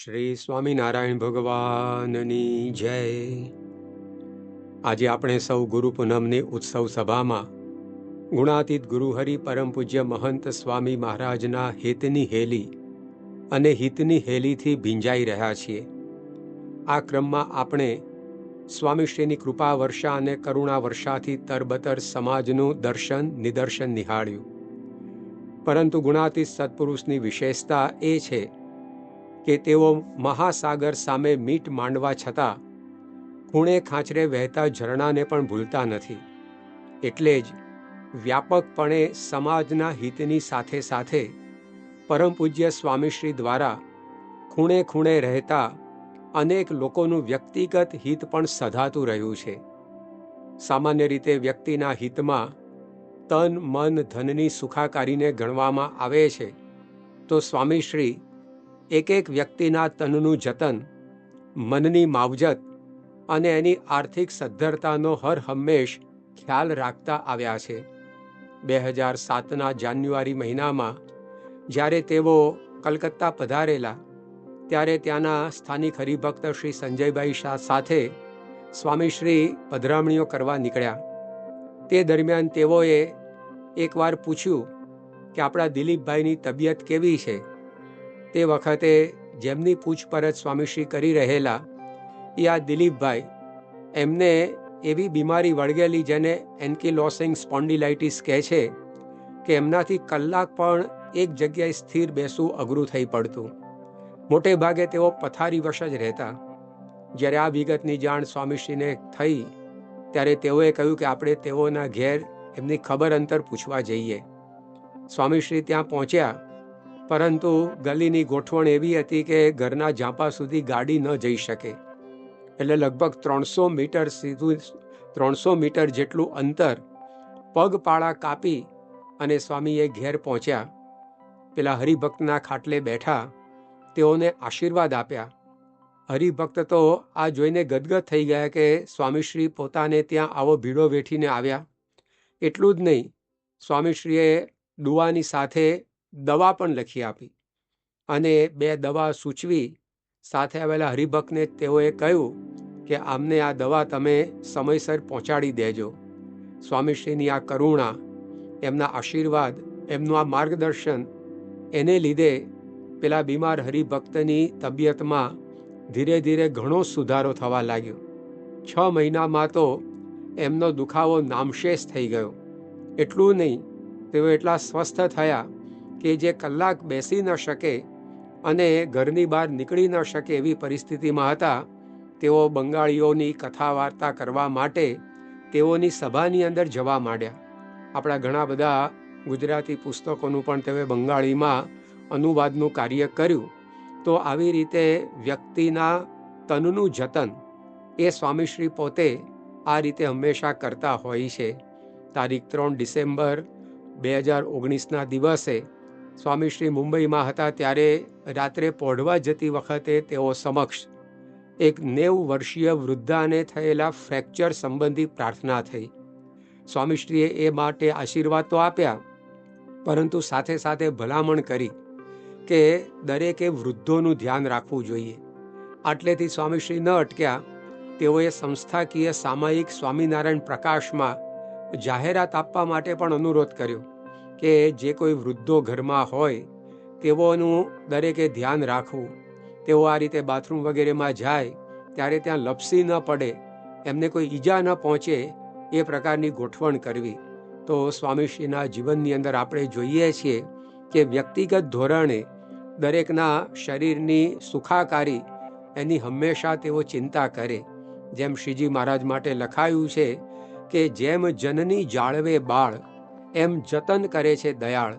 શ્રી સ્વામિનારાયણ ભગવાનની જય। આજે આપણે સૌ ગુરુ પૂનમની ઉત્સવ સભામાં ગુણાતીત ગુરુહરિ પરમ પૂજ્ય મહંત સ્વામી મહારાજના હિતની હેલી અને હિતની હેલીથી ભીંજાઈ રહ્યા છીએ। આ ક્રમમાં આપણે સ્વામીશ્રીની કૃપા વર્ષા અને કરુણા વર્ષાથી તરબતર સમાજનું દર્શન નિદર્શન નિહાળ્યું। પરંતુ ગુણાતીત સત્પુરુષની વિશેષતા એ છે કે તેઓ મહાસાગર સામે મીટ માંડવા છતાં ખૂણે ખાંચરે વહેતા ઝરણાને પણ ભૂલતા નથી। એટલે જ વ્યાપકપણે સમાજના હિતની સાથે સાથે પરમ પૂજ્ય સ્વામીશ્રી દ્વારા ખૂણે ખૂણે રહેતા અનેક લોકોનું વ્યક્તિગત હિત પણ સધાતું રહ્યું છે। સામાન્ય રીતે વ્યક્તિના હિતમાં તન મન ધનની સુખાકારીને ગણવામાં આવે છે, તો સ્વામીશ્રી એક એક વ્યક્તિના તનનું જતન, મનની માવજત અને એની આર્થિક સદ્ધરતાનો હર હંમેશ ખ્યાલ રાખતા આવ્યા છે। 2007ના જાન્યુઆરી મહિનામાં જ્યારે તેઓ કલકત્તા પધારેલા, ત્યારે ત્યાંના સ્થાનિક હરિભક્ત શ્રી સંજયભાઈ શાહ સાથે સ્વામીશ્રી પધરામણીઓ કરવા નીકળ્યા। તે દરમિયાન તેઓએ એકવાર પૂછ્યું કે આપણા દિલીપભાઈની તબિયત કેવી છે। તે વખતે જેમની પૂછપરછ સ્વામીશ્રી કરી રહેલા એ આ દિલીપભાઈ, એમને એવી બીમારી વળગેલી જેને એન્કિલોસિંગ સ્પોન્ડિલાઇટિસ કહે છે કે એમનાથી કલાક પણ એક જગ્યાએ સ્થિર બેસવું અઘરું થઈ પડતું। મોટે ભાગે તેઓ પથારી વશ જ રહેતા। જ્યારે આ વિગતની જાણ સ્વામીશ્રીને થઈ ત્યારે તેઓએ કહ્યું કે આપણે તેઓના ઘેર એમની ખબર અંતર પૂછવા જઈએ। સ્વામીશ્રી ત્યાં પહોંચ્યા, પરંતુ ગલીની ગોઠવણ એવી હતી કે ઘરના ઝાંપા સુધી ગાડી ન જઈ શકે। એટલે લગભગ 300 મીટર જેટલું અંતર પગપાળા કાપી અને સ્વામીએ ઘેર પહોંચ્યા। પેલા હરિભક્તના ખાટલે બેઠા, તેઓને આશીર્વાદ આપ્યા। હરિભક્ત તો આ જોઈને ગદગદ થઈ ગયા કે સ્વામીશ્રી પોતાને ત્યાં આવો ભીડો વેઠીને આવ્યા। એટલું જ નહીં, સ્વામીશ્રીએ દુઆની સાથે દવા પણ લખી આપી અને 2 દવા સૂચવી સાથે આવેલા હરિભક્તને તેઓએ કહ્યું કે આમને આ દવા તમે સમયસર પહોંચાડી દેજો। સ્વામીશ્રીની આ કરુણા, એમના આશીર્વાદ, એમનું આ માર્ગદર્શન, એને લીધે પેલા બીમાર હરિભક્તની તબિયતમાં ધીરે ધીરે ઘણો સુધારો થવા લાગ્યો। 6 મહિનામાં તો એમનો દુખાવો નામશેષ થઈ ગયો। એટલું નહીં, તેઓ એટલા સ્વસ્થ થયા કે જે કલાક બેસી ન શકે અને ઘરની બહાર નીકળી ન શકે એવી પરિસ્થિતિમાં હતા, તેઓ બંગાળીઓની કથા વાર્તા કરવા માટે તેઓની સભાની અંદર જવા માંડ્યા। આપણા ઘણા બધા ગુજરાતી પુસ્તકોનું પણ તેઓએ બંગાળીમાં અનુવાદનું કાર્ય કર્યું। તો આવી રીતે વ્યક્તિના તનનું જતન એ સ્વામીશ્રી પોતે આ રીતે હંમેશા કરતા હોય છે। તારીખ 3 ડિસેમ્બર 2019ના દિવસે સ્વામીશ્રી મુંબઈમાં હતા ત્યારે રાત્રે પોઢવા જતી વખતે તેઓ સમક્ષ એક 90 વર્ષીય વૃદ્ધાને થયેલા ફ્રેક્ચર સંબંધી પ્રાર્થના થઈ। સ્વામીશ્રીએ એ માટે આશીર્વાદ તો આપ્યા, પરંતુ સાથે સાથે ભલામણ કરી કે દરેકે વૃદ્ધોનું ધ્યાન રાખવું જોઈએ। આટલેથી સ્વામીશ્રી ન અટક્યા, તેઓએ સંસ્થાકીય સામાયિક સ્વામિનારાયણ પ્રકાશમાં જાહેરાત આપવા માટે પણ અનુરોધ કર્યો કે જે કોઈ વૃદ્ધો ઘરમાં હોય તેઓનું દરેકે ધ્યાન રાખવું। તેઓ આ રીતે બાથરૂમ વગેરેમાં જાય ત્યારે ત્યાં લપસી ન પડે, એમને કોઈ ઈજા ન પહોંચે એ પ્રકારની ગોઠવણ કરવી। તો સ્વામીશ્રીના જીવનની અંદર આપણે જોઈએ છીએ કે વ્યક્તિગત ધોરણે દરેકના શરીરની સુખાકારી એની હંમેશા તેઓ ચિંતા કરે। જેમ શ્રીજી મહારાજ માટે લખાયું છે કે જેમ જનની જાળવે બાળ, એમ જતન કરે છે દયાળ।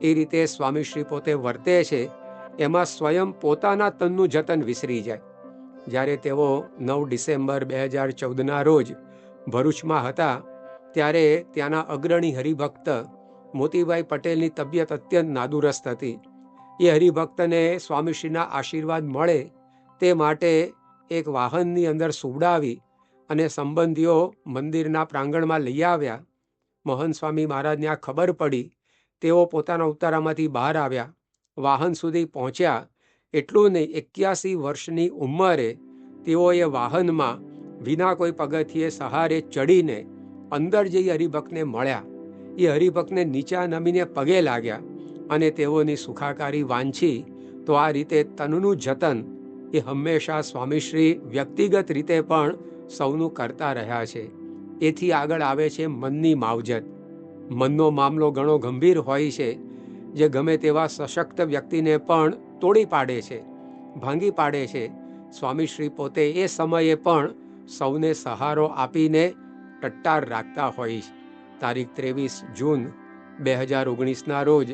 એ રીતે સ્વામીશ્રી પોતે વર્તે છે, એમાં સ્વયં પોતાના તનનું જતન વિસરી જાય। જ્યારે તેઓ 9 ડિસેમ્બર 2014ના રોજ ભરૂચમાં હતા, ત્યારે ત્યાંના અગ્રણી હરિભક્ત મોતીભાઈ પટેલની તબિયત અત્યંત નાદુરસ્ત હતી। એ હરિભક્તને સ્વામીશ્રીના આશીર્વાદ મળે તે માટે એક વાહનની અંદર સુવડાવી અને સંબંધીઓ મંદિરના પ્રાંગણમાં લઈ આવ્યા। મોહન સ્વામી મહારાજને આ ખબર પડી, તેઓ પોતાના ઉતારામાંથી બહાર આવ્યા, વાહન સુધી પહોંચ્યા એટલું નહીં, 81 વર્ષની ઉંમરે તેઓએ વાહનમાં વિના કોઈ પગથિયે સહારે ચડીને અંદર જઈ હરિભક્તને મળ્યા. એ હરિભક્તને નીચા નમીને પગે લાગ્યા અને તેઓની સુખાકારી વાંછી. તો આ રીતે તનનું જતન એ હંમેશા સ્વામીશ્રી વ્યક્તિગત રીતે પણ સૌનું કરતા રહ્યા છે. એથી આગળ આવે છે મનની માવજત. મનનો મામલો ઘણો ગંભીર હોય છે, જે ગમે તેવા સશક્ત વ્યક્તિને પણ તોડી પાડે છે, ભાંગી પાડે છે. સ્વામીશ્રી પોતે એ સમયે પણ સૌને સહારો આપીને ટટ્ટાર રાખતા હોય છે. તારીખ 23 જૂન 2019ના રોજ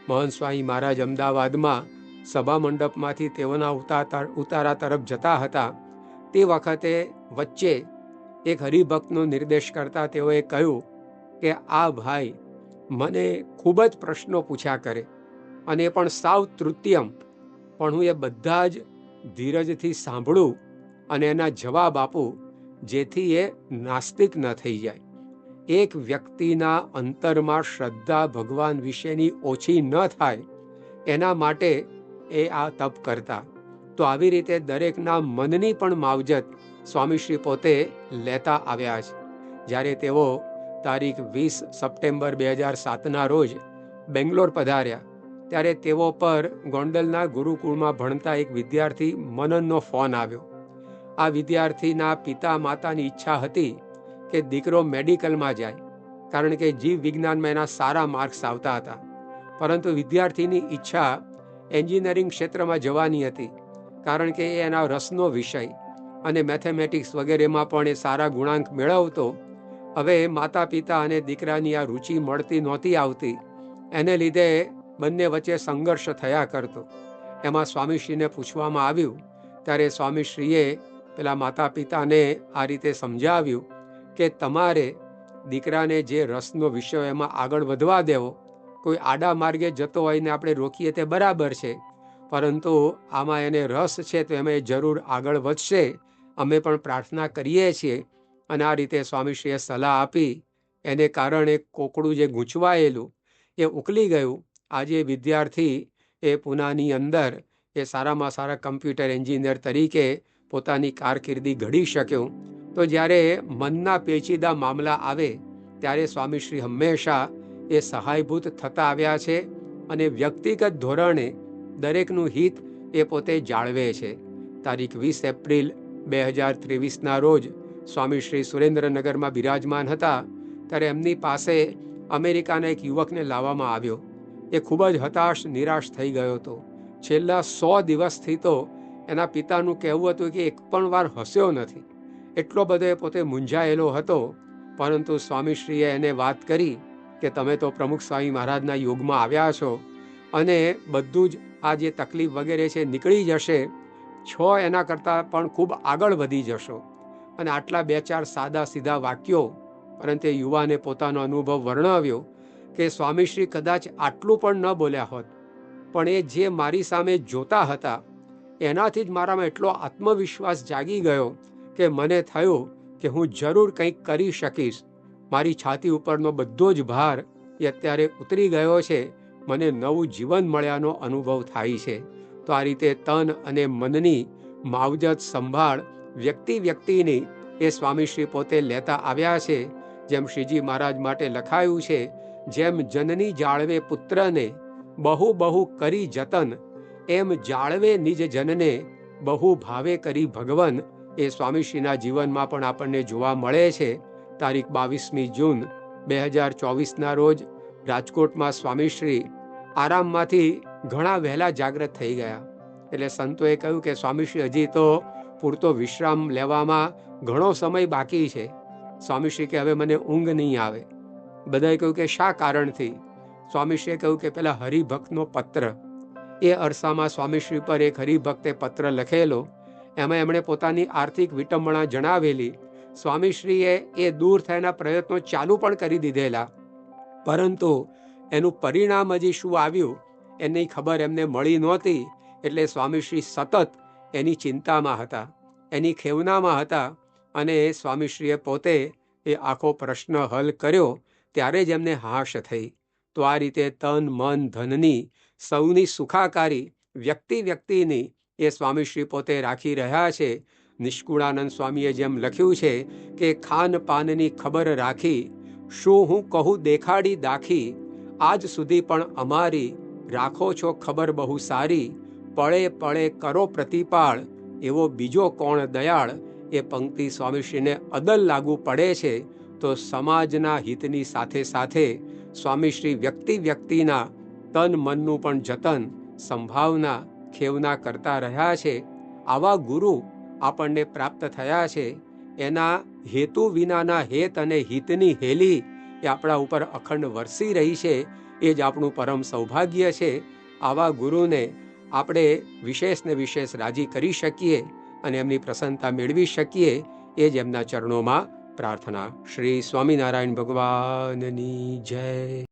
મહંત સ્વામી મહારાજ અમદાવાદમાં સભા મંડપમાંથી તેઓના ઉતારા તરફ જતા હતા. તે વખતે વચ્ચે એક હરિભક્તનો નિર્દેશ કરતા તેઓએ કહ્યું કે આ ભાઈ મને ખૂબ જ પ્રશ્નો પૂછ્યા કરે અને એ પણ સાવ તૃતીયમ, પણ હું એ બધા જ ધીરજથી સાંભળું અને એના જવાબ આપું, જેથી એ નાસ્તિક ન થઈ જાય. એક વ્યક્તિના અંતરમાં શ્રદ્ધા ભગવાન વિશેની ઓછી ન થાય એના માટે એ આ તપ કરતા. તો આવી રીતે દરેકના મનની પણ માવજત સ્વામીશ્રી પોતે લેતા આવ્યા છે. જ્યારે તેઓ તારીખ 20 સપ્ટેમ્બર 2007ના રોજ બેંગ્લોર પધાર્યા, ત્યારે તેઓ પર ગોંડલના ગુરુકુળમાં ભણતા એક વિદ્યાર્થી મનનનો ફોન આવ્યો. આ વિદ્યાર્થીના પિતા માતાની ઈચ્છા હતી કે દીકરો મેડિકલમાં જાય, કારણ કે જીવ વિજ્ઞાનમાં એના સારા માર્ક્સ આવતા હતા. પરંતુ વિદ્યાર્થીની ઈચ્છા એન્જિનિયરિંગ ક્ષેત્રમાં જવાની હતી, કારણ કે એ એના રસનો વિષય અને મેથેમેટિક્સ વગેરેમાં પણ એ સારા ગુણાંક મેળવતો. હવે માતા પિતા અને દીકરાની આ રુચિ મળતી નહોતી આવતી, એને લીધે બંને વચ્ચે સંઘર્ષ થયા કરતો. એમાં સ્વામીશ્રીને પૂછવામાં આવ્યું, ત્યારે સ્વામીશ્રીએ પેલા માતા પિતાને આ રીતે સમજાવ્યું કે તમારે દીકરાને જે રસનો વિષય એમાં આગળ વધવા દેવો. કોઈ આડા માર્ગે જતો હોય ને આપણે રોકીએ તે બરાબર છે, પરંતુ આમાં એને રસ છે તો એમાં એ જરૂર આગળ વધશે. અમે પણ પ્રાર્થના કરીએ છીએ. અને આ રીતે સ્વામીશ્રીએ સલાહ આપી. એને કારણે કોકડું જે ગૂંચવાયેલું એ ઉકલી ગયું. આજે વિદ્યાર્થી એ પૂનાની અંદર એ સારામાં સારા કમ્પ્યુટર એન્જિનિયર તરીકે પોતાની કારકિર્દી ઘડી શક્યો. તો જ્યારે મનના પેચીદા મામલા આવે ત્યારે સ્વામીશ્રી હંમેશા એ સહાયભૂત થતા આવ્યા છે અને વ્યક્તિગત ધોરણે દરેકનું હિત એ પોતે જાળવે છે. તારીખ 20 એપ્રિલ 2023ના રોજ સ્વામીશ્રી સુરેન્દ્રનગરમાં બિરાજમાન હતા, ત્યારે એમની પાસે અમેરિકાના એક યુવકને લાવવામાં આવ્યો. એ ખૂબ જ હતાશ નિરાશ થઈ ગયો હતો. છેલ્લા 100 દિવસથી તો એના પિતાનું કહેવું હતું કે એક પણ વાર હસ્યો નથી. એટલો બધો એ પોતે મૂંઝાયેલો હતો. પરંતુ સ્વામીશ્રીએ એને વાત કરી કે તમે તો પ્રમુખ સ્વામી મહારાજના યોગમાં આવ્યા છો અને બધું જ આ જે તકલીફ વગેરે છે નીકળી જશે, છો એના કરતાં પણ ખૂબ આગળ વધી જશો. અને આટલા 2-4 સાદા સીધા વાક્યો, પરંતુ એ યુવાને પોતાનો અનુભવ વર્ણવ્યો કે સ્વામીશ્રી કદાચ આટલું પણ ન બોલ્યા હોત, પણ એ જે મારી સામે જોતા હતા એનાથી જ મારામાં એટલો આત્મવિશ્વાસ જાગી ગયો કે મને થયું કે હું જરૂર કંઈક કરી શકીશ. મારી છાતી ઉપરનો બધો જ ભાર એ અત્યારે ઉતરી ગયો છે. મને નવું જીવન મળ્યાનો અનુભવ થાય છે. તો આ રીતે તન અને મનની માવજત સંભાળ વ્યક્તિની એ સ્વામીશ્રી પોતે લેતા આવ્યા છે. જેમ શ્રીજી મહારાજ માટે લખાયું છે, જેમ જનની જાળવે પુત્રને બહુ બહુ કરી જતન, એમ જાળવે નિજ જનને બહુ ભાવે કરી ભગવન. એ સ્વામીશ્રીના જીવનમાં પણ આપણને જોવા મળે છે. તારીખ 22મી જૂન 2024ના રોજ રાજકોટમાં સ્વામીશ્રી આરામમાંથી ઘણા વહેલા જાગ્રત થઈ ગયા. એટલે સંતોએ કહ્યું કે સ્વામીશ્રી હજી તો પૂરતો વિશ્રામ લેવામાં ઘણો સમય બાકી છે. સ્વામીશ્રી કે હવે મને ઊંઘ નહીં આવે. બધાએ કહ્યું કે શા કારણથી? સ્વામીશ્રીએ કહ્યું કે પેલા હરિભક્તનો પત્ર. એ અરસામાં સ્વામીશ્રી પર એક હરિભક્તે પત્ર લખેલો. એમાં એમણે પોતાની આર્થિક વિટંબણા જણાવેલી. સ્વામીશ્રીએ એ દૂર થયાના પ્રયત્નો ચાલુ પણ કરી દીધેલા, પરંતુ એનું પરિણામ હજી શું આવ્યું એની ખબર એમને મળી નહોતી. એટલે સ્વામીશ્રી સતત એની ચિંતામાં હતા, એની ખેવનામાં હતા. અને સ્વામીશ્રીએ પોતે એ આખો પ્રશ્ન હલ કર્યો ત્યારે જ એમને હાશ થઈ. તો આ રીતે તન મન ધનની સૌની સુખાકારી વ્યક્તિની એ સ્વામીશ્રી પોતે રાખી રહ્યા છે. નિષ્કુળાનંદ સ્વામીએ જેમ લખ્યું છે કે ખાન પાનની ખબર રાખી, શું હું કહું દેખાડી દાખી, આજ સુધી પણ અમારી રાખો છો ખબર બહુ સારી, પળે પળે કરો પ્રતિપાળ, એવો બીજો કોણ દયાળ. એ પંક્તિ સ્વામીશ્રીને અદલ લાગુ પડે છે. તો સમાજના હિતની સાથે સાથે સ્વામીશ્રી વ્યક્તિના તન મનનું પણ જતન, સંભાવના, ખેવના કરતા રહ્યા છે. આવા ગુરુ આપણને પ્રાપ્ત થયા છે. એના હેતુ વિનાના હેત અને હિતની હેલી એ આપણા ઉપર અખંડ વરસી રહી છે. એ જ આપણું પરમ સૌભાગ્ય છે. આવા ગુરુને આપણે વિશેષ ને વિશેષ રાજી કરી શકીએ અને એમની પ્રસન્નતા મેળવી શકીએ, એ જ એમના ચરણોમાં પ્રાર્થના. શ્રી સ્વામિનારાયણ ભગવાનની જય.